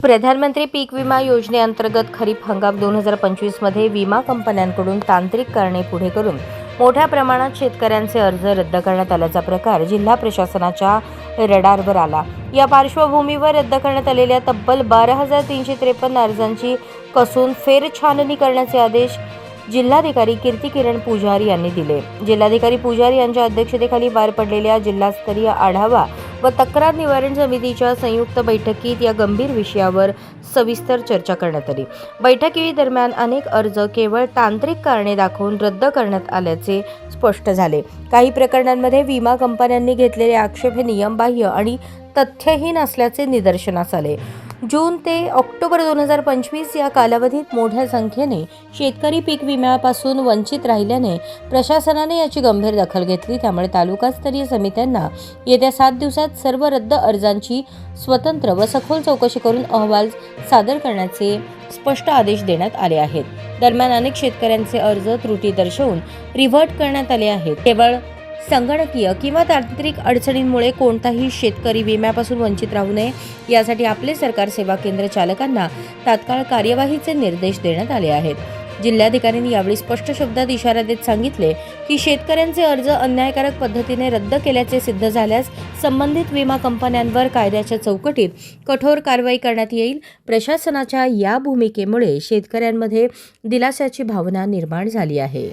प्रधानमंत्री पीक विमा योजनेअंतर्गत खरीप हंगाम 2025 मध्ये विमा कंपन्यांकडून तांत्रिक कारणे पुढे करून मोठ्या प्रमाणात शेतकऱ्यांचे अर्ज रद्द करण्यात आल्याचा प्रकार जिल्हा प्रशासनाच्या रडारवर आला। या पार्श्वभूमीवर रद्द करण्यात आलेल्या तब्बल 12,353 अर्जांची कसून फेरछाननी करण्याचे आदेश जिल्हाधिकारी कीर्तिकिरण पुजारी यांनी दिले। जिल्हाधिकारी पुजारी यांच्या अध्यक्षतेखाली पार पडलेल्या जिल्हास्तरीय आढावा व तक्रार निवारण समितीच्या संयुक्त बैठकीत या गंभीर विषयावर सविस्तर चर्चा करण्यात आली। बैठकीदरम्यान अनेक अर्ज केवळ तांत्रिक कारणे दाखवून रद्द करण्यात आल्याचे स्पष्ट झाले। काही प्रकरणांमध्ये विमा कंपन्यांनी घेतलेले आक्षेप हे नियमबाह्य आणि तथ्यहीन असल्याचे निदर्शनास आले। जून ते ऑक्टोबर 2025 या कालावधीत मोठ्या संख्येने शेतकरी पीक विम्यापासून वंचित राहिल्याने प्रशासनाने याची गंभीर दखल घेतली। त्यामुळे तालुकास्तरीय समित्यांना येत्या 7 दिवसात सर्व रद्द अर्जांची स्वतंत्र व सखोल चौकशी करून अहवाल सादर करण्याचे स्पष्ट आदेश देण्यात आले आहेत। दरम्यान अनेक शेतकऱ्यांचे अर्ज त्रुटी दर्शवून रिव्हर्ट करण्यात आले आहेत। केवळ संगणकीय किंवा तांत्रिक अडचणींमुळे कोणताही शेतकरी विम्यापासून वंचित राहू नये यासाठी आपले सरकार सेवा केंद्र चालकांना तात्काळ कार्यवाहीचे निर्देश देण्यात आले आहेत। जिल्हाधिकाऱ्यांनी यावेळी स्पष्ट शब्दात इशारा देत सांगितले की शेतकऱ्यांचे अर्ज अन्यायकारक पद्धतीने रद्द केल्याचे सिद्ध झाल्यास संबंधित विमा कंपन्यांवर कायद्याच्या चौकटीत कठोर कारवाई करण्यात येईल। प्रशासनाच्या या भूमिकेमुळे शेतकऱ्यांमध्ये दिलासाची भावना निर्माण झाली आहे।